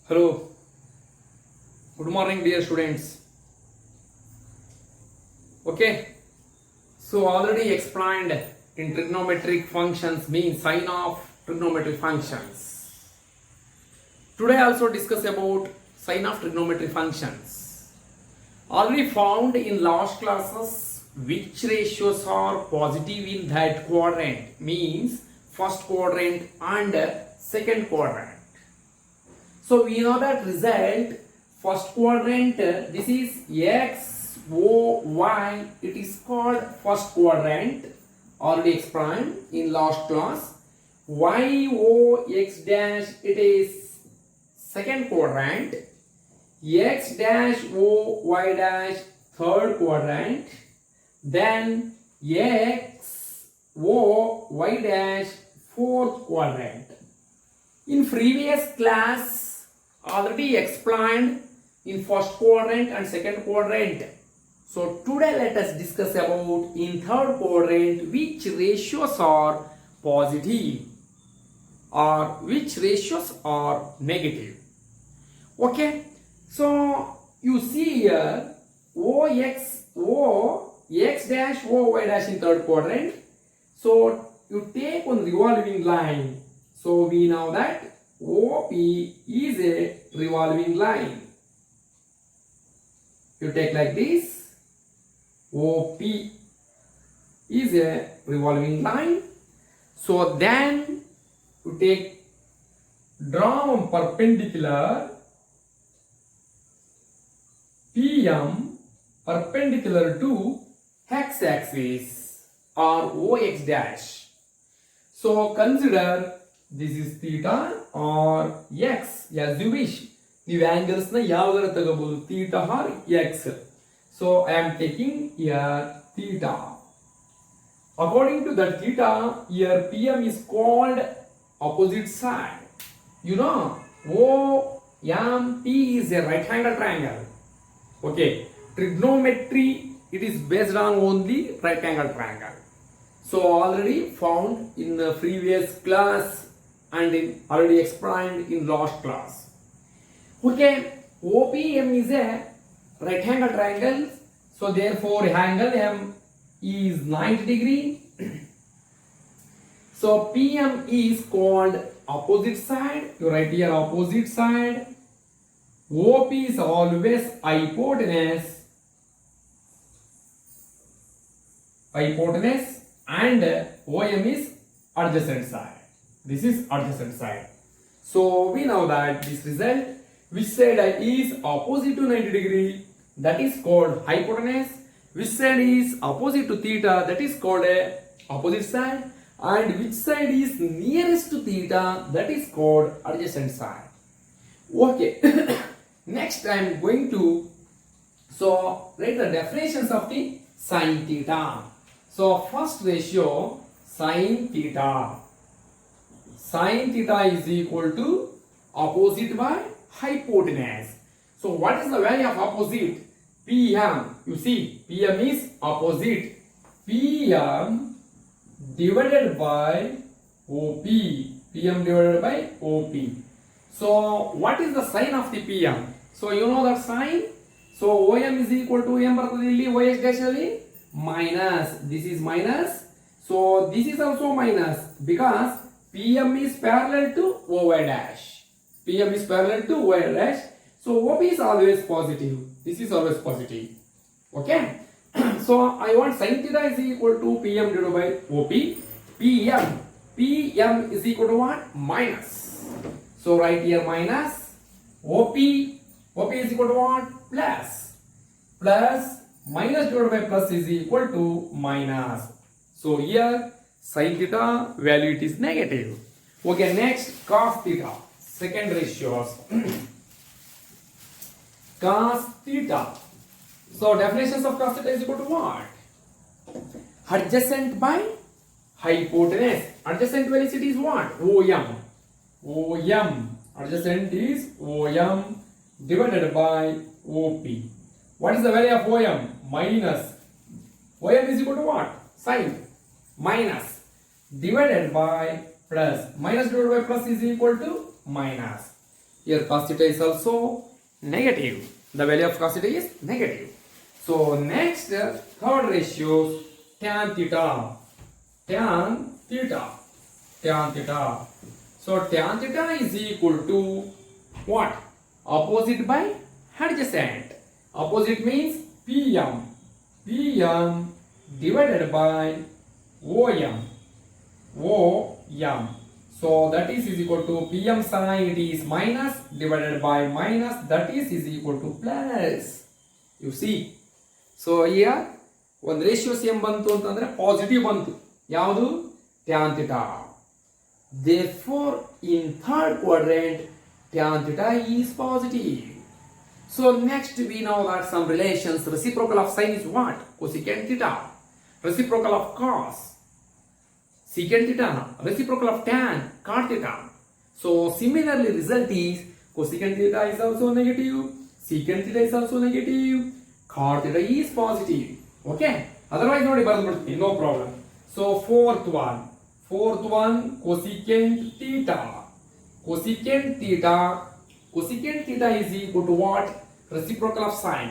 Hello, good morning, dear students. Okay, so already explained in trigonometric functions means sign of trigonometric functions. Today also discuss about sign of trigonometric functions. Already found in last classes which ratios are positive in that quadrant means first quadrant and second quadrant. So we know that result first quadrant, this is x, o, y, it is called first quadrant, already explained in last class. Y, o, x dash, it is second quadrant. X dash, o, y dash, third quadrant. Then x, o, y dash, fourth quadrant. In previous class already explained in first quadrant and second quadrant. So today let us discuss about in third quadrant which ratios are positive or which ratios are negative. Okay, so you see here x dash o y dash in third quadrant. So you take one revolving line. So we know that OP is a revolving line. You take like this. OP is a revolving line. So then you take draw one perpendicular PM perpendicular to x axis or OX dash. So consider this is theta or x as you wish. The angles na yavadara tagabodu, theta or x. So I am taking here theta. According to that theta, here PM is called opposite side. You know, OMP is a right angle triangle. Okay, trigonometry, it is based on only right angle triangle. So already found in the previous class and already explained in last class. Okay, OPM is a right angle triangle. So therefore angle M is 90 degree. So PM is called opposite side. You write here opposite side. OP is always hypotenuse. And OM is adjacent side. This is adjacent side. So we know that this result, which side is opposite to 90 degree, that is called hypotenuse. Which side is opposite to theta, that is called a opposite side. And which side is nearest to theta, that is called adjacent side. Okay. Next I am going to write the definitions of the sin theta. So first ratio sin theta. Sin theta is equal to opposite by hypotenuse. So what is the value of opposite? PM. You see, PM is opposite. PM divided by OP. PM divided by OP. So what is the sign of the PM? So you know that sign. So OM is equal to M OH dash minus. This is minus. So this is also minus because PM is parallel to OY dash. PM is parallel to OY dash. So OP is always positive. This is always positive. Okay. So I want sin theta is equal to PM divided by OP. PM is equal to what? Minus. So write here minus. OP is equal to what? Plus. Minus divided by plus is equal to minus. So here sin theta value it is negative. Okay, next cos theta. Second ratios. Cos theta. So definitions of cos theta is equal to what? Adjacent by hypotenuse. Adjacent velocity is what? OM. Adjacent is OM divided by OP. What is the value of OM? Minus. OM is equal to what? Sin. Minus. Divided by plus. Minus divided by plus is equal to minus. Here cos theta is also negative. The value of cos theta is negative. So next third ratio tan theta. Tan theta. Tan theta. So tan theta is equal to what? Opposite by adjacent. Opposite means PM. PM divided by OM. OM. So that is equal to PM sign, it is minus divided by minus, that is equal to plus. You see. So here ಒಂದು ratio same ಬಂತು ಅಂತಂದ್ರೆ positive ಬಂತು. ಯಾವುದು? tan theta. Therefore in third quadrant tan theta is positive. So next we know that some relations. Reciprocal of sin is what? Cosecant theta. Reciprocal of cos, secant theta. Reciprocal of tan, cot theta. So similarly result is cosecant theta is also negative, secant theta is also negative, cot theta is positive. Okay, otherwise ನೋಡಿ ಬರ್ದ್ಬಿಡ್ತೀನಿ, no problem. So fourth one cosecant theta. Cosecant theta is equal to what? Reciprocal of sin,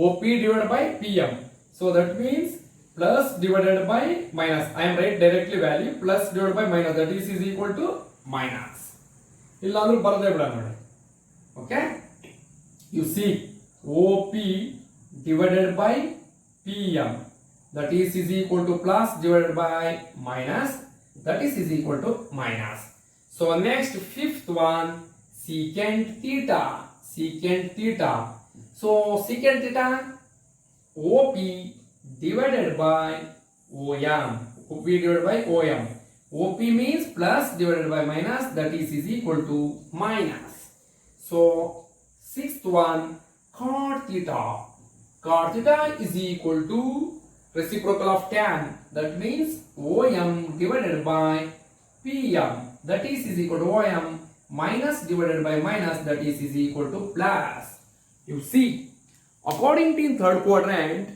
OP divided by PM. So that means plus divided by minus. I am write directly value plus divided by minus, that is equal to minus. ಇಲ್ಲಾಂದ್ರೂ ಬರದೇ ಬಿಡ ನೋಡಿ. Okay, you see OP divided by PM, that is equal to plus divided by minus, that is equal to minus. So next fifth one secant theta. So secant theta OP divided by OM. OP divided by OM. OP means plus divided by minus, that is equal to minus. So sixth one cot theta. Cot theta is equal to reciprocal of tan, that means OM divided by PM, that is equal to OM minus divided by minus, that is equal to plus. You see, according to in third quadrant,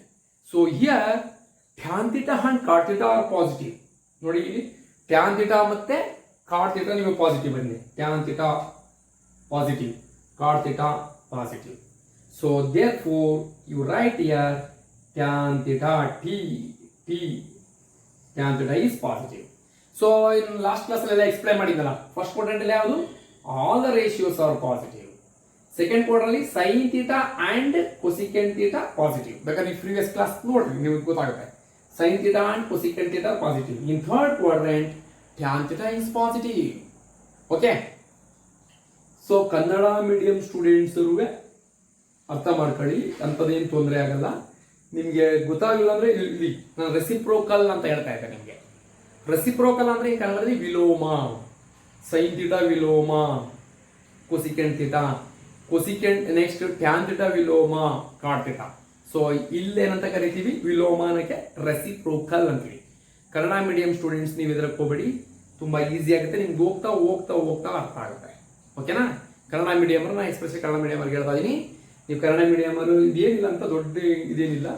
so here tan theta and cot theta are positive. ನೋಡಿ ಇಲ್ಲಿ tan theta ಮತ್ತೆ cot theta ನಿಮಗೆ positive ಬಂದಿದೆ. tan theta positive, cot theta positive. So therefore you write here tan theta T tan theta is positive. So in last class ಎಲ್ಲ explain ಮಾಡಿದ್ನಲ್ಲ, first quadrant ಅಲ್ಲಿ ಯಾವುದು? all the ratios are positive. Second quadrant ಅಲ್ಲಿ sin theta and cosecant theta positive. ಬೇಕಾದ್ರೆ ಈ previous class ನೋಡ್ರಿ, ನಿಮಗೆ ಗೊತ್ತಾಗುತ್ತೆ. sin theta and cosecant theta positive. In third quadrant tan theta is positive. Okay, so Kannada medium students ಅರ್ಥ ಮಾಡ್ಕೊಳ್ಳಿ, ಅಂತದೇನು ತೊಂದರೆ ಆಗಲ್ಲ. ನಿಮಗೆ ಗೊತ್ತಾಗಲಿಲ್ಲ ಅಂದ್ರೆ ಇಲ್ಲಿ ನಾನು ರೆಸಿಪ್ರೋಕಲ್ ಅಂತ ಹೇಳ್ತಾ ಇದ್ದೆ ನಿಮಗೆ. ರೆಸಿಪ್ರೋಕಲ್ ಅಂದ್ರೆ ಈ ಕನ್ನಡದಲ್ಲಿ ವಿಲೋಮ. sin theta ವಿಲೋಮ cosecant theta, cosecant next tan theta ವಿಲೋಮ cot theta. ಸೊ ಇಲ್ಲೇನಂತ ಕರಿತೀವಿ? ವಿಲೋಮಾನಕ್ಕೆ ರೆಸಿಪ್ರೋಕಲ್ ಅಂತೀವಿ. ಕನ್ನಡ ಮೀಡಿಯಂ ಸ್ಟೂಡೆಂಟ್ಸ್ ನೀವು ಇದಕ್ಕೆ ಹೋಗಬೇಡಿ, ತುಂಬಾ ಈಸಿ ಆಗುತ್ತೆ, ನಿಮ್ಗೆ ಹೋಗ್ತಾ ಹೋಗ್ತಾ ಹೋಗ್ತಾ ಅರ್ಥ ಆಗುತ್ತೆ. ಓಕೆನಾ? ಕನ್ನಡ ಮೀಡಿಯಂ ನಾ ಎಸ್ಪೆಷಲಿ ಕನ್ನಡ ಮೀಡಿಯಂ ಅವ್ರಿಗೆ ಹೇಳ್ತಾ ಇದೀನಿ. ನೀವು ಕನ್ನಡ ಮೀಡಿಯಂ ಅವರು ಇದೇನಿಲ್ಲ ಅಂತ ದೊಡ್ಡ ಇದೇನಿಲ್ಲ,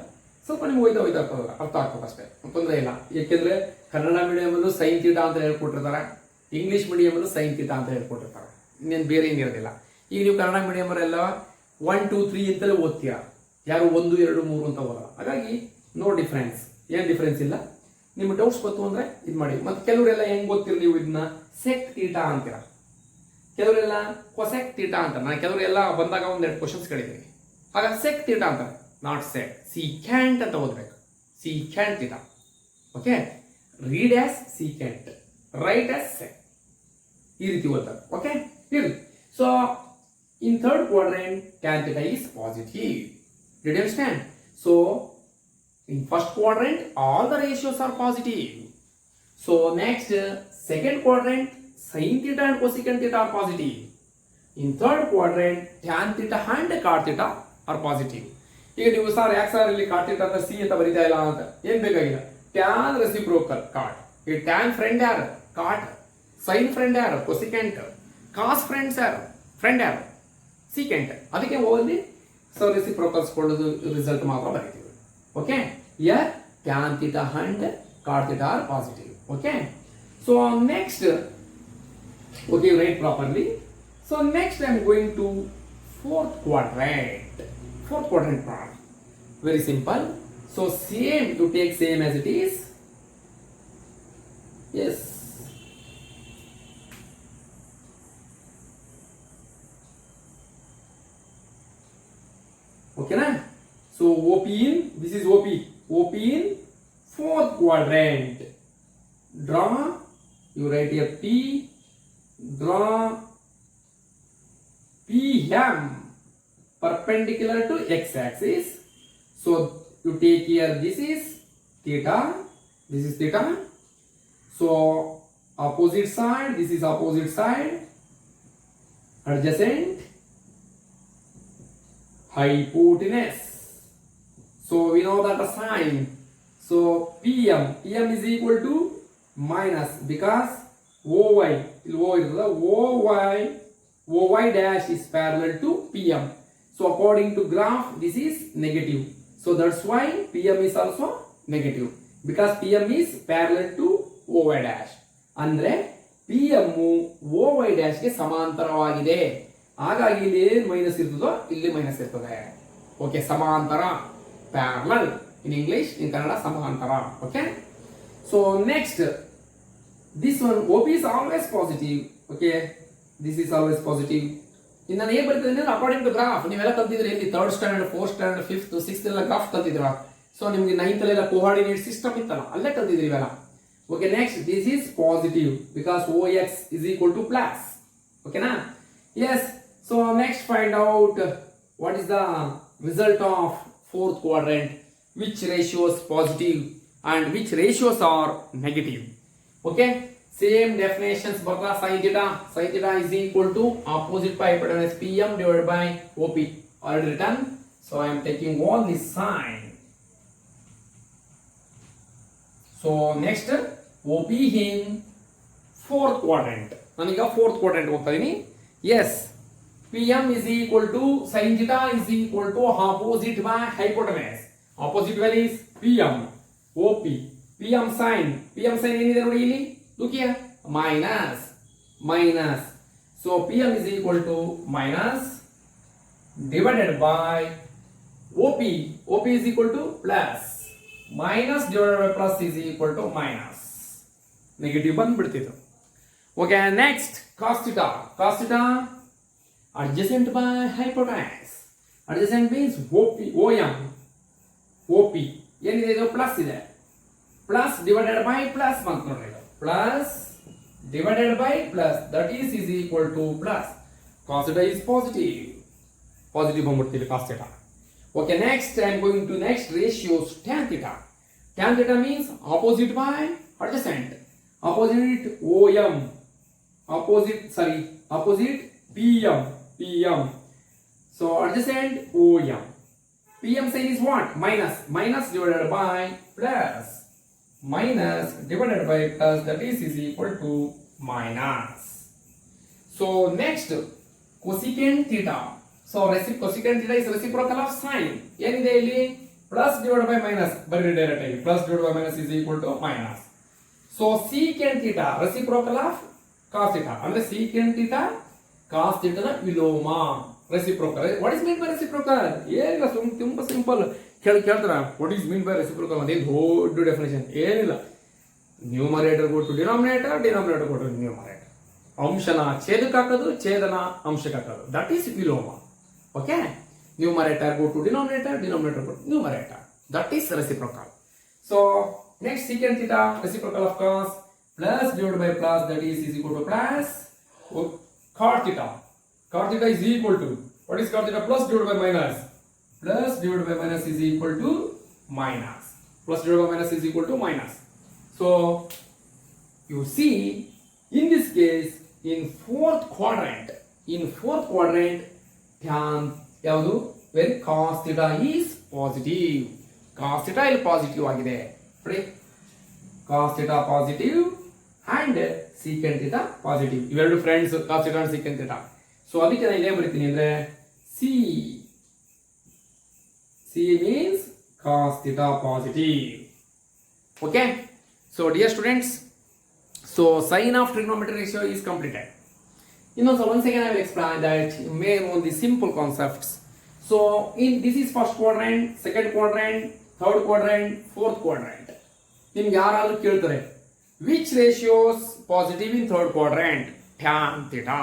ಸ್ವಲ್ಪ ನಿಮ್ಗೆ ಹೋಯ್ತಾ ಹೋಯ್ತಾ ಅರ್ಥ ಆಗ್ತದೆ ಅಷ್ಟೇ, ತೊಂದರೆ ಇಲ್ಲ. ಯಾಕೆಂದ್ರೆ ಕನ್ನಡ ಮೀಡಿಯಂ ಅಲ್ಲೂ ಸೈನ್ ಥೀಟಾ ಅಂತ ಹೇಳ್ಕೊಟ್ಟಿರ್ತಾರೆ, ಇಂಗ್ಲಿಷ್ ಮೀಡಿಯಂ ಅಲ್ಲೂ ಸೈನ್ ಥೀಟಾ ಅಂತ ಹೇಳ್ಕೊಟ್ಟಿರ್ತಾರೆ, ಇನ್ನೇನು ಬೇರೆ ಏನಿರೋದಿಲ್ಲ. ಈಗ ನೀವು ಕನ್ನಡ ಮೀಡಿಯಂ ಅವರೆಲ್ಲ 1 2 3 ಅಂತಲೇ ಓದ್ತೀರಾ, ಯಾರು 1 2 3 ಅಂತ ಓದಲ್ಲ. ಹಾಗಾಗಿ ನೋ ಡಿಫ್ರೆನ್ಸ್, ಏನು ಡಿಫ್ರೆನ್ಸ್ ಇಲ್ಲ. ನಿಮ್ಗೆ ಡೌಟ್ಸ್ ಗೊತ್ತು ಅಂದ್ರೆ ಇದು ಮಾಡಿ. ಮತ್ತೆ ಕೆಲವರೆಲ್ಲ ಹೆಂಗ್ ಗೊತ್ತಿರಿ ನೀವು ಇದನ್ನ ಸೆಕ್ ಥೀಟಾ ಅಂತೀರ, ಕೆಲವರೆಲ್ಲ ಕೊಸೆಕ್ ಥೀಟಾ ಅಂತ. ನಾನು ಕೆಲವರೆಲ್ಲ ಬಂದಾಗ ಒಂದೆರಡು ಕ್ವಶನ್ಸ್ ಕೇಳಿದ್ದೀನಿ. ಆಗ ಸೆಕ್ ಥೀಟಾ ಅಂತ, ನಾಟ್ ಸೆಕ್, ಸಿಕ್ಯಾಂಟ್ ಅಂತ ಓದ್ಬೇಕು, secant theta. Okay, read as secant, right as sec, ಈ ರೀತಿ ಓದ್ತಾರೆ. ಓಕೆ, ಇರಲಿ. So in third quadrant tan theta is positive. Did you understand? So in first quadrant all the ratios are positive. So next second quadrant sin theta and cosecant theta are positive. In third quadrant tan theta and cot theta are positive. ಈಗ ನೀವು sir ಯಾಕೆ sir ಇಲ್ಲಿ cot theta ಅಂತ c ಅಂತ ಬರೀತಾ ಇಲ್ಲ ಅಂತ ಏನ್ ಬೇಕಾಗಿಲ್ಲ. tan reciprocal cot, ಈ tan ಫ್ರೆಂಡ್ ಯಾರು? cot. sin ಫ್ರೆಂಡ್ ಯಾರು? cosecant. cos ಫ್ರೆಂಡ್ಸ್ ಯಾರು? ಫ್ರೆಂಡ್ ಯಾರು? secant. ಅದಕ್ಕೆ ಓದಿ ಸೊ ರೆಸಿಪ್ರೋಕಲ್ಸ್ ಕೊಳ್ಳೋದು ರಿಸಲ್ಟ್ ಮಾತ್ರ ಬರೀತೀವಿ. Okay, here tan theta and cot theta are positive. Okay, so next, okay, write properly. So next I am going to fourth quadrant. Fourth quadrant part. Very simple. So same, you take same as it is. Yes. Okay na? So OP in, this is OP. OP in fourth quadrant. Draw, you write here P, draw PM perpendicular to x-axis. So you take here, this is theta, this is theta. So opposite side, this is opposite side, adjacent, hypotenuse. So we know that the sign. So PM is equal to minus because OY dash is parallel to PM. So according to graph, this is negative. So that's why PM is also negative because PM is parallel to OY dash. ಅಂದ್ರೆ PM OY dash ಗೆ ಸಮಾಂತರವಾಗಿದೆ. ಹಾಗಾಗಿ ಇಲ್ಲಿ ಏನು minus ಇರ್ತದೋ ಇಲ್ಲಿ minus ಇರ್ತದೆ. Okay, ಸಮಾಂತರ, parallel in English, in Kannada ಸಮಾಂತರ. Okay, so next this one OP is always positive. Okay, this is always positive. ಇನ್ನು ನಾನು ಏನು ಬರ್ತದೆ ಅಂದ್ರೆ ಅಕಾರ್ಡಿಂಗ್ ಟು ಗ್ರಾಫ್ ನೀವೆಲ್ಲ ಕಲ್ತಿದ್ರಿ ಇಲ್ಲಿ 3rd standard 4th standard 5th 6th ಎಲ್ಲ ಗ್ರಾಫ್ ಕಲ್ತಿದ್ರ. ಸೊ ನಿಮಗೆ 9th ಅಲ್ಲೆಲ್ಲ ಕೋಆರ್ಡಿನೇಟ್ ಸಿಸ್ಟಮ್ ಇತ್ತಲ್ಲ, ಅಲ್ಲೇ ಕಲ್ತಿದ್ರಿ ಇವೆಲ್ಲ. Okay, next this is positive because OX is equal to plus. ಓಕೆನಾ? Yes. So next find out what is the result of fourth quadrant, which ratios positive and which ratios are negative. Okay, same definitions barta. Sin theta is equal to opposite by hypotenuse PM divided by OP, already written. So I am taking all this sign. So next OP in fourth quadrant. Naniga fourth quadrant hogta idini. Yes, PM is equal to sin theta is equal to opposite by hypotenuse. Opposite value is PM. OP. PM sin ಏನಿದೆ ನೋಡಿ ಇಲ್ಲಿ, look here, minus. So PM is equal to minus divided by OP. OP is equal to plus. Minus divided by plus is equal to minus. Negative ಬಂದ್ಬಿಡ್ತಿತ್ತು. Okay, next cos theta. Adjacent by hypotenuse. Adjacent means OP. ಏನಿದೆ ಇದು plus ಇದೆ. Plus divided by plus ಬಂತು ನೋಡಿ. Plus divided by plus that is equal to plus. cos theta is positive ಬಂದ್ಬಿಡ್ತೀವಿ cos theta. Okay, next I am going to next ratios tan theta. Tan theta means opposite by adjacent. Opposite OM. Opposite PM. So adjacent OM. PM sign is what? Minus divided by plus. Minus divided by plus, that is equal to minus. So next cosecant theta. So cosecant theta is reciprocal of sine. ಏನಿದೆ ಇಲ್ಲಿ plus divided by minus ಬರೀ direct ಆಗಿ plus divided by minus is equal to minus. So secant theta reciprocal of cos theta. ಅಂದ್ರೆ secant theta cos theta ನ ವಿಲೋಮ, reciprocal. What is meant by reciprocal? ಏನಿಲ್ಲ, ತುಂಬಾ simple. ಕೇಳ್ತಾರ what is meant by reciprocal ಅಂದ್ರೆ ದೊಡ್ಡ definition ಏನಿಲ್ಲ. Numerator go to denominator go to numerator. ಅಂಶನ ಛೇದಕ್ಕೆ ಹಾಕೋದು, ಛೇದನ ಅಂಶಕ್ಕೆ ಹಾಕೋದು, ದಟ್ ಈಸ್ ವಿಲೋಮ. Okay, numerator go to denominator go to numerator, that is reciprocal. So next secant theta reciprocal of cos, plus divided by plus, that is equal to plus. Cot theta is equal to, what is cot theta? Plus divided by minus. Plus divided by minus is equal to minus. Plus divided by minus is equal to minus. So you see, in this case, in fourth quadrant, tan ಯಾವುದು, when cos theta is positive. Cos theta ಇಲ್ಲಿ positive ಆಗಿದೆ. Cos theta positive and secant theta positive. ಇವೆರಡು friends, cos theta and secant theta. So ಅದಕ್ಕೆ ನಾನು ಏನು ಬರೀತೀನಿ ಅಂದ್ರೆ C means cos theta positive. Okay, so dear students, so sign of trigonometry ratio is completed. Once again I will explain that may know the simple concepts. So in this is first quadrant, second quadrant, third quadrant, fourth quadrant. ನಿಮ್ಗೆ ಯಾರಾದ್ರೂ ಕೇಳ್ತಾರೆ which ratios positive in third quadrant, tan theta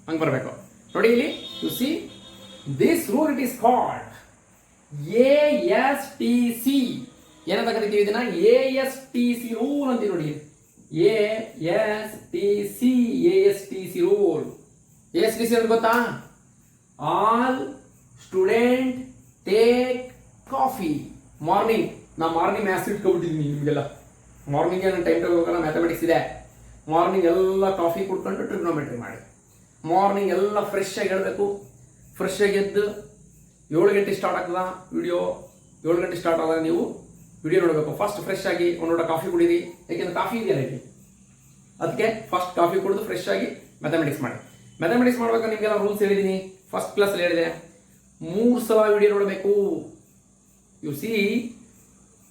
ಹಂಗೆ ಬರಬೇಕು. ನೋಡಿ ಇಲ್ಲಿ U see this rule it is called ASTC. ಏನಂತ ಕರಿತೀವಿ ಇದನ್ನ? ASTC ರೂಲ್ ಅಂತೀವಿ ನೋಡಿ. ASTC rule. ASTC ಅಂತ ಗೊತ್ತಾ? All student take coffee morning. ನಾ ಮಾರ್ನಿಂಗ್ ಮ್ಯಾಥ್ಸ್ ಇಟ್ಕೊಬಿಟ್ಟಿದ್ದೀನಿ ನಿಮಗೆಲ್ಲ. ಮಾರ್ನಿಂಗ್ ನನ್ನ ಟೈಮ್ ಟೇಬಲ್ ಹೋಗೋಣ, ಮ್ಯಾಥಮೆಟಿಕ್ಸ್ ಇದೆ. ಮಾರ್ನಿಂಗ್ ಎಲ್ಲ ಕಾಫಿ ಕುಡ್ಕೊಂಡು ಟ್ರಿಗ್ನೋಮೆಟ್ರಿ ಮಾಡಿ. ಮಾರ್ನಿಂಗ್ ಎಲ್ಲ ಫ್ರೆಶ್ ಆಗಿ ಹೇಳಬೇಕು. ಫ್ರೆಶ್ ಆಗಿ ಎದ್ದು 7 ಗಂಟೆ ಸ್ಟಾರ್ಟ್ ಆಗ್ತದ ವಿಡಿಯೋ. 7 ಗಂಟೆ ಸ್ಟಾರ್ಟ್ ಆದಾಗ ನೀವು ವಿಡಿಯೋ ನೋಡಬೇಕು. ಫಸ್ಟ್ ಫ್ರೆಶ್ ಆಗಿ ಒಂದು ಲೋಟ ಕಾಫಿ ಕುಡೀರಿ, ಯಾಕೆಂದ್ರೆ ಕಾಫಿ ಇದೆಯಲ್ಲ ಇಲ್ಲಿ. ಅದಕ್ಕೆ ಫಸ್ಟ್ ಕಾಫಿ ಕುಡಿದು ಫ್ರೆಶ್ ಆಗಿ ಮ್ಯಾಥಮೆಟಿಕ್ಸ್ ಮಾಡಿ. ಮ್ಯಾಥಮೆಟಿಕ್ಸ್ ಮಾಡುವಾಗ ನಿಮಗೆಲ್ಲ ರೂಲ್ಸ್ ಹೇಳಿದ್ದೀನಿ, ಫಸ್ಟ್ ಕ್ಲಾಸಲ್ಲಿ ಹೇಳಿದೆ. 3 ಸಲ ವಿಡಿಯೋ ನೋಡಬೇಕು. You see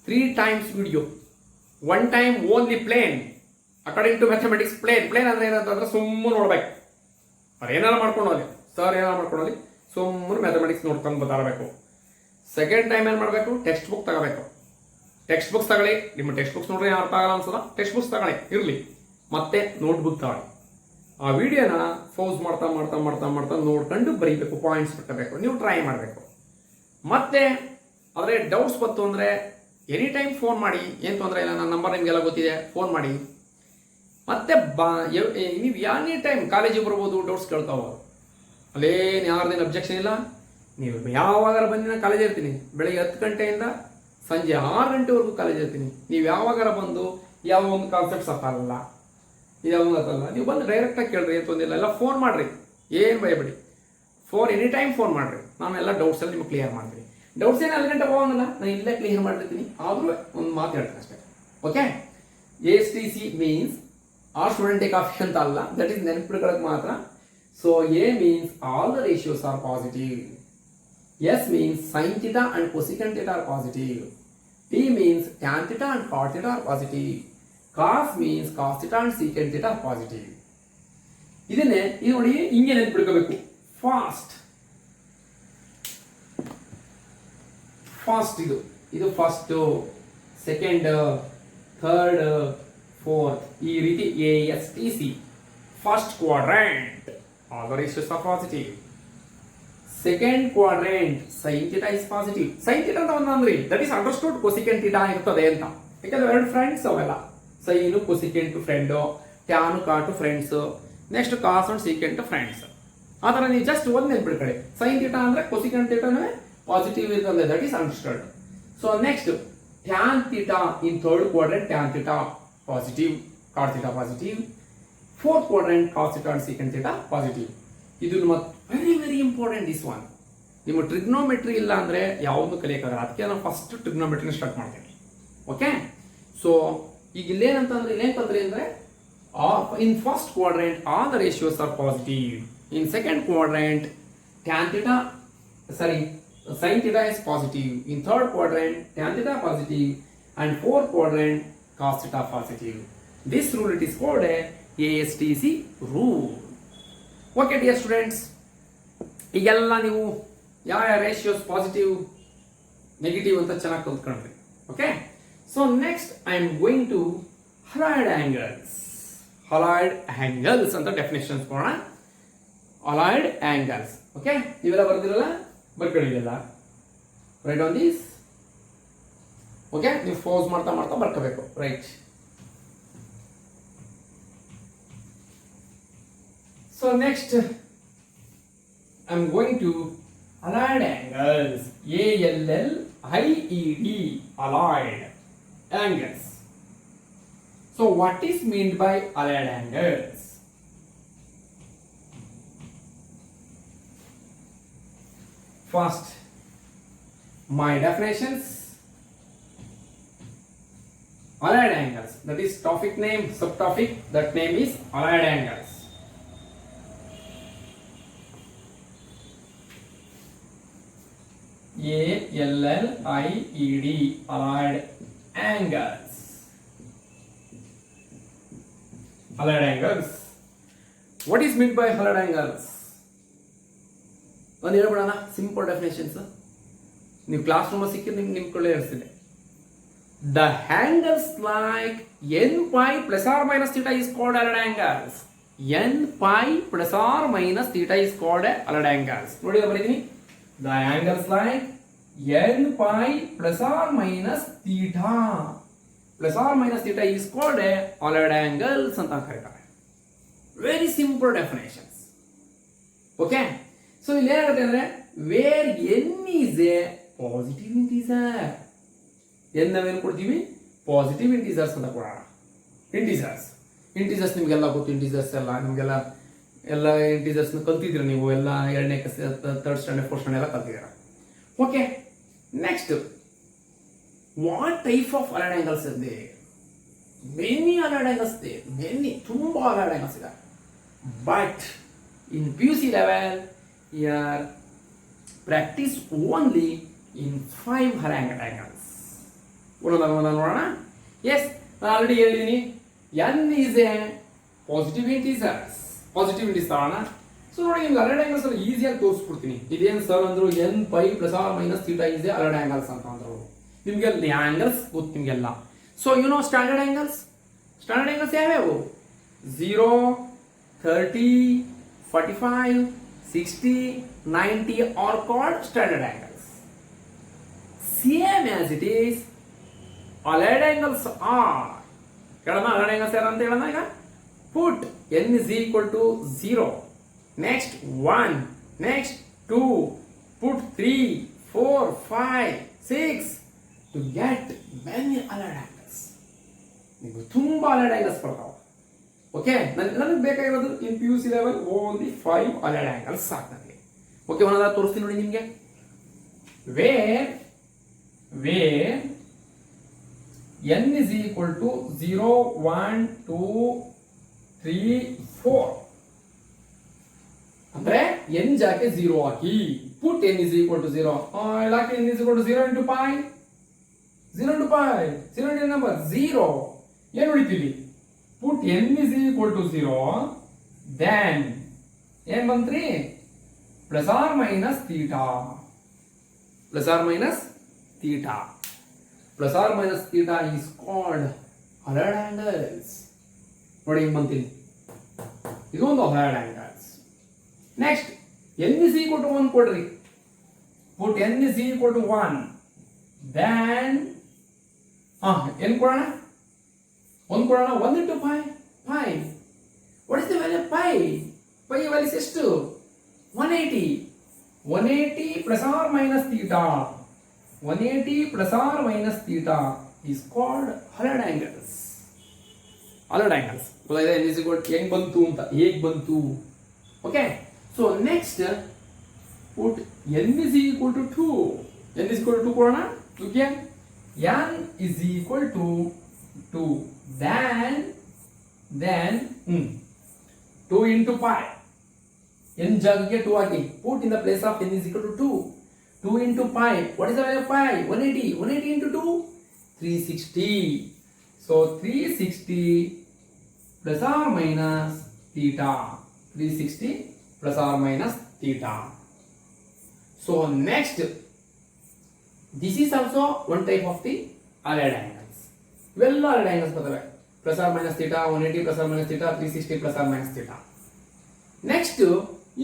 3 times video, 1 time only plane. According to mathematics plane ಅಂದ್ರೆ ಏನಂತಂದ್ರೆ ಸುಮ್ಮನೆ ನೋಡ್ಬೇಕು. ಅವ್ರು ಏನಾರು ಮಾಡ್ಕೊಂಡು ಹೋಗಿ, ಸರ್ ಏನಾರು ಮಾಡ್ಕೊಂಡು ಹೋಗಿ ಸುಮ್ಮನೆ ಮ್ಯಾಥಮೆಟಿಕ್ಸ್ ನೋಡ್ಕೊಂಡು ಬರಬೇಕು. ಸೆಕೆಂಡ್ ಟೈಮ್ ಏನು ಮಾಡಬೇಕು? ಟೆಕ್ಸ್ಟ್ ಬುಕ್ ತಗೋಬೇಕು. ಟೆಕ್ಸ್ಟ್ ಬುಕ್ಸ್ ತಗೊಳ್ಳಿ. ನಿಮ್ಮ ಟೆಕ್ಸ್ಟ್ ಬುಕ್ಸ್ ನೋಡ್ರಿ ಅರ್ಥ ಆಗಲ್ಲ ಅನ್ಸದ, ಟೆಕ್ಸ್ಟ್ ಬುಕ್ಸ್ ತಗೊಳ್ಳಿ ಇರಲಿ. ಮತ್ತೆ ನೋಟ್ಬುಕ್ ತಗೊಳ್ಳಿ. ಆ ವಿಡಿಯೋನ ಫೌಸ್ ಮಾಡ್ತಾ ಮಾಡ್ತಾ ಮಾಡ್ತಾ ಮಾಡ್ತಾ ನೋಡ್ಕೊಂಡು ಬರೀಬೇಕು, ಪಾಯಿಂಟ್ಸ್ ಬಿಟ್ಟಬೇಕು. ನೀವು ಟ್ರೈ ಮಾಡಬೇಕು. ಮತ್ತೆ ಆದರೆ ಡೌಟ್ಸ್ ಬಂತು ಅಂದರೆ ಎನಿ ಟೈಮ್ ಫೋನ್ ಮಾಡಿ, ಏನು ತೊಂದರೆ ಇಲ್ಲ. ನನ್ನ ನಂಬರ್ ನಿಮಗೆಲ್ಲ ಗೊತ್ತಿದೆ, ಫೋನ್ ಮಾಡಿ. ಮತ್ತೆ ನೀವು ಎನಿ ಟೈಮ್ ಕಾಲೇಜಿಗೆ ಬರ್ಬೋದು, ಡೌಟ್ಸ್ ಕೇಳ್ತಾ ಹೋಗೋದು. ಅಲ್ಲೇನು ಯಾರ್ದೇನು ಅಬ್ಜೆಕ್ಷನ್ ಇಲ್ಲ. ನೀವು ಯಾವಾಗಾರ ಬಂದು ನಾನು ಕಾಲೇಜ್ ಇರ್ತೀನಿ. ಬೆಳಗ್ಗೆ 10 ಗಂಟೆಯಿಂದ ಸಂಜೆ 6 ಗಂಟೆವರೆಗೂ ಕಾಲೇಜ್ ಇರ್ತೀನಿ. ನೀವು ಯಾವಾಗಾರ ಬಂದು ಯಾವ ಒಂದು ಕಾನ್ಸೆಪ್ಟ್ಸ್ ಅರ್ಥ ಆಗಲ್ಲ, ಯಾವುದು ಅರ್ಥಲ್ಲ, ನೀವು ಬಂದು ಡೈರೆಕ್ಟಾಗಿ ಕೇಳ್ರಿ, ಏನು ತೊಂದಿಲ್ಲ. ಎಲ್ಲ ಫೋನ್ ಮಾಡಿರಿ, ಏನು ಭಯಬೇಡಿ. ಎನಿ ಟೈಮ್ ಫೋನ್ ಮಾಡಿರಿ. ನಾನು ಎಲ್ಲ ಡೌಟ್ಸ್ ಎಲ್ಲ ನಿಮಗೆ ಕ್ಲಿಯರ್ ಮಾಡ್ತೀನಿ. ಡೌಟ್ಸ್ ಏನು 4 ಗಂಟೆ ಹೋಗಂಗಿಲ್ಲ, ನಾನು ಇಲ್ಲೇ ಕ್ಲಿಯರ್ ಮಾಡಿರ್ತೀನಿ. ಆದರೂ ಒಂದು ಮಾತು ಹೇಳ್ತೀನಿ ಅಷ್ಟೇ. Okay, ASTC means all student take coffee ಅಂತ ಅಲ್ಲ, ದಟ್ ಈಸ್ ನೆನಪಿಟ್ಕೊಳ್ಳೋಕೆ ಮಾತ್ರ. So A means all the ratios are positive. S means sin theta and cosecant theta are positive. T means tan theta and cot theta are positive. Cos means cos theta and secant theta are positive. ಇದನ್ನೇ ಇದು ನೋಡಿ ಹಿಂಗೆ ನೆನಪಿಟ್ಕೋಬೇಕು. Fast ಇದು first, second, third, fourth, ಈ ರೀತಿ ASTC. First quadrant all the ratios are positive. Second quadrant sin theta is positive. sin theta ಅಂತ ಅಂದ್ರೆ that is understood cosecant theta ಇರ್ತದೆ ಅಂತ. ಯಾಕಂದ್ರೆ ಎರಡು ಫ್ರೆಂಡ್ಸ್ ಅವೆಲ್ಲ, sin cosecant friend, tan cot friends, next cos and secant friends. ಆ ಥರ ನೀವು ಜಸ್ಟ್ ಒಂದು ನೆನ್ಪಿಡ್ಕೊಳ್ಳಿ. sin theta ಅಂದ್ರೆ cosecant thetaನೇ ಪಾಸಿಟಿವ್ ಇರ್ತದೆ, that is understood. So next tan theta in third quadrant, tan theta positive, cot theta positive. Fourth quadrant cos theta and secant theta positive. ಇದು very very important this one. ನಿಮ್ಮ trigonometry ಇಲ್ಲ ಅಂದರೆ ಯಾವುದು ಕಲಿಯೋಕ್ಕಾಗಲ್ಲ. ಅದಕ್ಕೆ ನಾನು first ಟ್ರಿಗ್ನೋಮೆಟ್ರಿನ start ಮಾಡ್ತೀನಿ. ಓಕೆ, ಸೊ ಈಗ ಇಲ್ಲೇನಂತಂದ್ರೆ ಇಲ್ಲೇನಂತಂದ್ರೆ ಅಂದರೆ in first quadrant all the ratios are positive. In second quadrant tan theta sin theta is positive. In third quadrant tan theta positive, and fourth quadrant cos theta positive. This rule it is called a ASTC rule. Okay dear students, ಈಗೆಲ್ಲ ನೀವು ಯಾವ ratios positive negative ಅಂತ ಚೆನ್ನಾಗಿ ಕಲ್ತ್ಕೊಂಡ್ರಿ. Okay, so next I am going to allied angles ಅಂತ definitions ಕೊಡೋಣ. Allied angles. Okay, ನೀವೆಲ್ಲ ಬರ್ದಿರಲ್ಲ, ಬರ್ಕೊಂಡಿಲ್ಲ, ರೈಟ್ ಆನ್ ದಿಸ್. ಓಕೆ, ನೀವು ಫೋಸ್ ಮಾಡ್ತಾ ಮಾಡ್ತಾ ಬರ್ಕೋಬೇಕು. Right. So next I'm going to allied angles. ALLIED, allied angles. So what is meant by allied angles? First, my definitions. Allied angles, that is topic name, subtopic, that name is allied angles. ALLIED, allied angles. Allied angles. What is mean by allied angles? ಒಂದು ಹೇಳ್ಬಿಡೋಣ simple definitions. ನೀವು classroom ಸಿಕ್ಕಿದ್ರೆ ನಿಮ್ಗೆ ಕೊಳ್ಳೆ ಇರಿಸಿದೆ. The angles like n pi plus R minus theta is called allied angles. N pi plus R minus theta is called allied angles. ನೋಡಿ ಬರೀತೀನಿ, the angles like n pi plus R minus theta plus R minus theta is called allied angles ಅಂತ ಕರೀತಾರೆ. Very simple definitions. Okay, so ಇಲ್ಲಿ ಏನಾಗುತ್ತೆ ಅಂದ್ರೆ where n is a positive integer, n ನಾವೇನು ಕೊಡ್ತೀವಿ positive integers ಅಂತ ಕೊಡೋಣ. Integers ನಿಮಗೆಲ್ಲ ಗೊತ್ತು, ಇಂಟೀಜರ್ಸ್ ಎಲ್ಲ ನಿಮಗೆಲ್ಲ ಎಲ್ಲ ಇಂಟೀಜರ್ಸ್ ಕಲ್ತಿದ್ದೀರ ನೀವು ಎಲ್ಲ 2ನೇ class 3rd standard 4th standard ಎಲ್ಲ ಕಲ್ತಿದ್ದೀರ. Okay, next what type of allied angles ಇದೆ? ಮೆನಿ ಹಲರ್ಡ್ ಆಂಗಲ್ಸ್ ಇದೆ, ತುಂಬಾ ಹಲರ್ಡ್ ಆಂಗಲ್ಸ್ ಇದೆ. But in PUC level here practice only in 5 halogen angles. ಒಂದೊಂದು ನೋಡೋಣ. ಎಸ್, ನಾನು ಆಲ್ರೆಡಿ ಹೇಳಿದ್ದೀನಿ n is a positive integers ತಗೋಣ. ಸೊ ನೋಡಿ, ನಿಮ್ಗೆ ಹಲರ್ಡ್ ಆಂಗಲ್ಸ್ ಅಲ್ಲಿ ಈಸಿಯಾಗಿ ತೋರಿಸ್ಬಿಡ್ತೀನಿ. ಇದೇನು ಸರ್ ಅಂದ್ರು n pi plus R minus theta is a allied angles ಅಂತ ಅಂದ್ರು. ನಿಮ್ಗೆ ಆಂಗಲ್ಸ್ ಗೊತ್ತು ನಿಮ್ಗೆಲ್ಲ. So you know standard angles ಯಾವ್ಯಾವು? 0, 30, 45, 60, 90 are called standard angles. Same as it is, halogen angles are. Halogen angles are ante helana iga. Put n is equal to 0. Next 1. Next 2. Put 3, 4, 5, 6 to get many halogen angles. ನಿಮಗೆ ತುಂಬಾ halogen angles ಬರ್ತಾವೆ. Okay, ನನಗೆ ಬೇಕಾಗಿರೋದು in PUC level only 5 allied angles ಸಾಕು ನನಗೆ. Okay, ಒಂದೊಂದಾದ ತೋರಿಸ್ತೀನಿ ನೋಡಿ ನಿಮಗೆ. Where n is equal to 0, 1, 2, 3, 4 ಅಂದ್ರೆ n ಜಾಕೆ 0 hockey. Put n is equal to 0. Hockey n is equal to 0 into pi. 0 into number 0. ಏನು ಉಳಿತೀವಿ? Put n is equal to 0, then n ಬಂತ್ರಿ plus or minus theta. Plus or minus theta is called halogen angles. ನೋಡಿ ಹಿಂಗ್ ಬಂತೀನಿ, ಇದು ಒಂದು halogen angles. Next n is equal to 1 ಕೊಡ್ರಿ. Put n is equal to 1, then n ಕೊಡೋಣ. 1 into pi. What is the value of pi? Pi value is ಎಷ್ಟು? 180 plus or minus theta. 180 plus or minus theta is called halogen angles. ಗೊತ್ತಾಯ್ತಾ? n is equal to ಹೆಂಗ್ ಬಂತು ಅಂತ, ಹೇಗೆ ಬಂತು? Okay, so next put n is equal to 2. n is equal to 2 ಕೊಡೋಣ. Okay, n is equal to 2, then 2 into pi. n ಜಾಗಕ್ಕೆ 2 ಹಾಕಿ. Put in the place of n is equal to 2. 2 into pi. What is the value of pi? 180 into 2, 360. So 360 plus or minus theta. 360 plus or minus theta. So next, this is also one type of the halogen angles. ಇವೆಲ್ಲ allied angles ಬರ್ತವೆ. Plus R minus theta, 180 plus R minus theta, 360 plus R minus theta. Next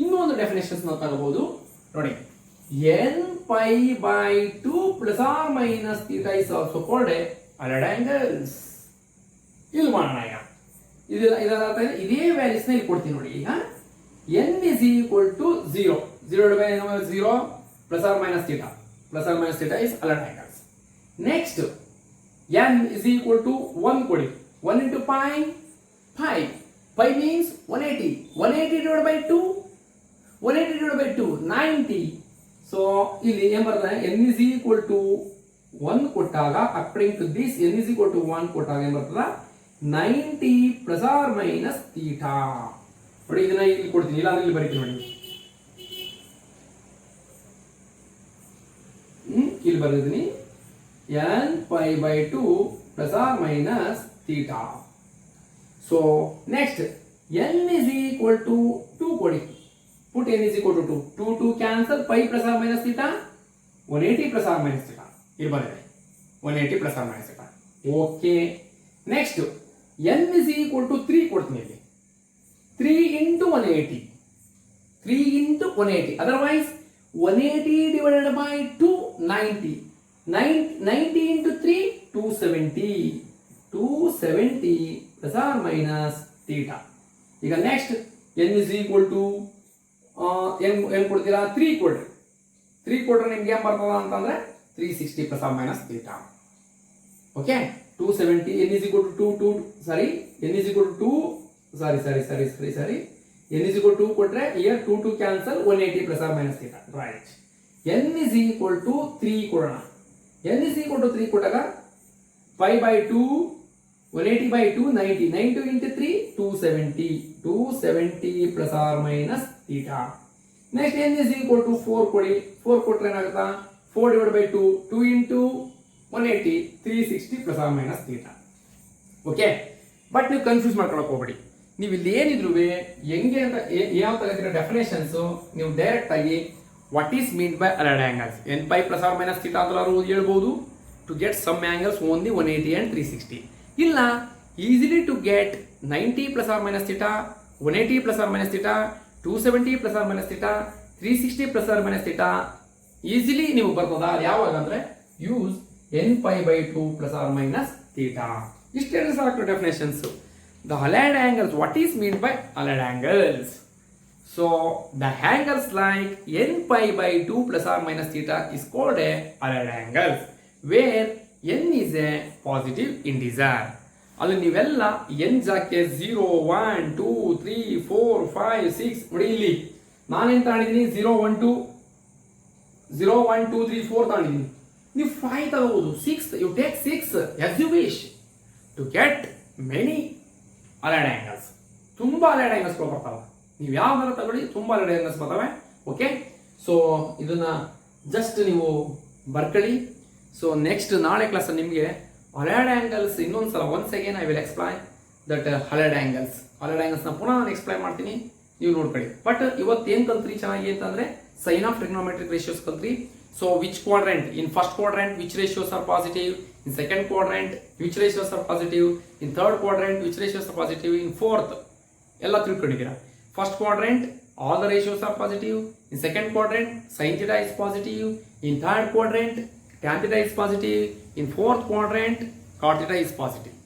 ಇನ್ನೊಂದು definitions ನಾವು ತಗೋಬಹುದು ನೋಡಿ. n pi by 2 plus or minus theta is also called halogen angles. ಇಲ್ಲಿ ಮಾಡೋಣ ಈಗ. ಇದೇ ವ್ಯಾಲ್ಯೂಸ್ ನ ಇಲ್ಲಿ ಕೊಡ್ತೀನಿ ನೋಡಿ. ಈಗ n is equal to 0. 0 plus or minus theta. Plus or minus theta is halogen angles. Next n is equal to 1 ಕೊಡಿ. 1 into pi. Pi means 180. 180 divided by 2. 90. So ಇಲ್ಲಿ ಏನು ಬರ್ತದೆ? n is equal to 1 ಕೊಟ್ಟಾಗ according to this n is equal to 1 ಕೊಟ್ಟಾಗ ಏನು ಬರ್ತದ? 90 plus or minus theta. ನೋಡಿ ಇದನ್ನ ಇಲ್ಲಿ ಕೊಡ್ತೀನಿ, ಇಲ್ಲ ಅಂದ್ರೆ ಇಲ್ಲಿ ಬರೀತೀನಿ ನೋಡಿ. ಇಲ್ಲಿ ಬರೆದಿದ್ದೀನಿ n pi by 2 plus or minus theta. So next n is equal to 2 ಕೊಡಿ. Put n is equal to 2. 2 2 cancel. Pi plus or minus theta 180 plus or minus theta. ಇಲ್ಲಿ ಬಂದಿದೆ 180 plus or minus theta. Okay, next n is equal to 3 ಕೊಡ್ತೀನಿ ಇಲ್ಲಿ. 3 into 180. 3 into 180. Otherwise 180 divided by 2 90. 90 into 3 270. 270 plus or minus theta. ಈಗ next n is equal to n ಕೊಡ್ತೀರಾ 3 ಕೊಡ್ರಿ. 3 ಕೊಟ್ರೆ ನಿಮ್ಗೆ ಏನು ಬರ್ತದ ಅಂತಂದ್ರೆ 360 plus or minus theta. Okay, 270 n is equal to 2 n is equal to 2 n is equal to 2 ಕೊಟ್ರೆ here 2 2 cancel 180 plus or minus theta. Right. n is equal to 3 ಕೊಡೋಣ. n is equal to 3 ಕೊಟ್ಟಾಗ 5 by 2 180 by 2 90. 90 into 3 270 plus or minus theta. Next n is equal to 4 ಕೊಡಿ. 4 ಕೊಟ್ರೆ ಏನಾಗುತ್ತಾ 4 divided by 2 2 into 180 360 plus or minus theta. Okay, but ನೀವು confuse ಮಾಡ್ಕೊಳಕ್ ಹೋಗ್ಬೇಡಿ. ನೀವು ಇಲ್ಲಿ ಏನಿದ್ರು ಹೆಂಗೆ ಅಂತ ಯಾವ ತಗೋತೀರ ಡೆಫಿನೇಷನ್ಸ್, ನೀವು ಡೈರೆಕ್ಟ್ ಆಗಿ what is mean by allied angles n pi plus or minus theta ಅಂತ ಹೇಳ್ಬೋದು. To get some angles only 180 and 360. ಇಲ್ಲ, easily to get 90 plus or minus theta 180 plus or minus theta 270 plus or minus theta 360 plus or minus theta easily ನೀವು ಬರ್ತದ. ಅದು ಯಾವಾಗ ಅಂದ್ರೆ use n pi by 2 plus or minus theta. ಇಷ್ಟೆಲ್ಲ ಸಾಕು definitions. The allied angles, what is mean by allied angles? So the angles like n pi by 2 plus or minus theta is called a allied angle where n is a positive integer. ಅಲ್ಲಿ ನೀವೆಲ್ಲ n ಜಾಕೆ 0 1 2 3 4 5 6 ನೋಡಿ. ಇಲ್ಲಿ ನಾನೇನು ತಗೊಂಡಿದ್ದೀನಿ 0 1 2 3 4 ತಗೊಂಡಿದ್ದೀನಿ. ನೀವು 5 ತಗೋಬಹುದು. 6 you take 6 as you wish to get many allied angles. ತುಂಬಾ allied angles ಬರ್ತಾವೆ. ನೀವು ಯಾವ್ದಾರ ತಗೊಳ್ಳಿ, ತುಂಬಾ allied angles ಬರ್ತವೆ. ಓಕೆ, ಸೊ ಇದನ್ನ ಜಸ್ಟ್ ನೀವು ಬರ್ಕೊಳ್ಳಿ. ಸೊ ನೆಕ್ಸ್ಟ್ ನಾಳೆ ಕ್ಲಾಸ್ ನಿಮಗೆ allied angles ಇನ್ನೊಂದ್ಸಲ once again I will explain that allied angles ನ ಪುನಃ ನಾನು ಎಕ್ಸ್ಪ್ಲೈನ್ ಮಾಡ್ತೀನಿ, ನೀವು ನೋಡ್ಕೊಳ್ಳಿ. ಬಟ್ ಇವತ್ತು ಏನ್ ಕಲ್ತ್ರಿ ಚೆನ್ನಾಗಿ ಅಂತಂದ್ರೆ ಸೈನ್ ಆಫ್ ಟ್ರಿಗ್ನೋಮೆಟ್ರಿಕ್ ರೇಷಿಯೋಸ್ ಕಲ್ತ್ರಿ. So which quadrant, in first quadrant which ratios are positive, in second quadrant which ratios are positive, in third quadrant which ratios are positive, in fourth ಎಲ್ಲ ತಿಳ್ಕೊಂಡಿದ್ದೀರಾ. First quadrant all the ratios are positive, in second quadrant sin theta is positive, in third quadrant tan theta is positive, in fourth quadrant cot theta is positive.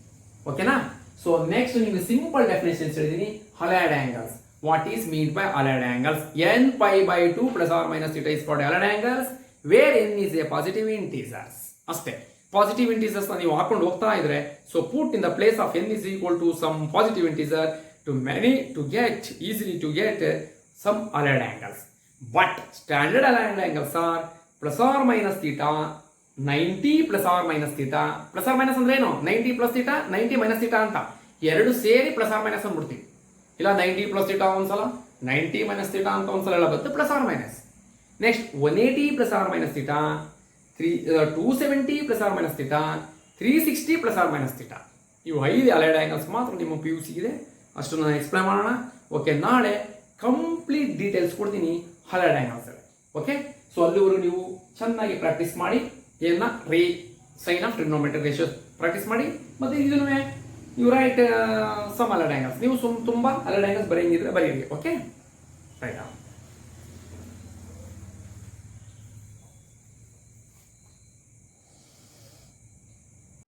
Okay na? So next ನಿಮಗೆ simple definitions ಹೇಳಿದೀನಿ. allied angles, what is meant by allied angles? n pi by 2 plus or minus theta is called allied angles where n is a positive integers. ಅಷ್ಟೇ, positive integers ನೀವು ಹಾಕೊಂಡು ಹೋಗ್ತಾ ಇದ್ರೆ, so put in the place of n is equal to some positive integer to get easily to get some allied angles. But standard allied angles are plus or minus theta 90 plus or minus theta. plus or minus ಅಂದ್ರೆ ಏನು? 90 plus theta 90 minus theta ಅಂತ ಎರಡು ಸೇರಿ plus or minus ಅಂದ್ಬಿಡ್ತೀವಿ. ಇಲ್ಲ 90 plus theta ಒಂದ್ಸಲ 90 minus theta ಅಂತ ಒಂದ್ಸಲ ಎಲ್ಲ ಬರುತ್ತೆ plus or minus. Next 180 plus or minus theta 270 plus or minus theta 360 plus or minus theta. ಇವು 5 allied angles ಮಾತ್ರ ನಿಮ್ಮ PUC ಇದೆ. ಅಷ್ಟು ನಾನು ಎಕ್ಸ್ಪ್ಲೈನ್ ಮಾಡೋಣ. ಓಕೆ, ನಾಳೆ ಕಂಪ್ಲೀಟ್ ಡೀಟೇಲ್ಸ್ ಕೊಡ್ತೀನಿ allied angles. ಓಕೆ, ಸೊ ಅಲ್ಲಿವರೆಗೂ ನೀವು ಚೆನ್ನಾಗಿ ಪ್ರಾಕ್ಟೀಸ್ ಮಾಡಿ. ಏನ sign of trigonometric ratios practice ಮಾಡಿ. ಮತ್ತೆ ಇದನ್ನು ನೀವು ರೈಟ್ ಸಮ್ allied angles. ನೀವು ತುಂಬಾ allied angles ಬರೆಯಂಗಿದ್ರೆ ಬರೆಯಿರಿ. Okay, right.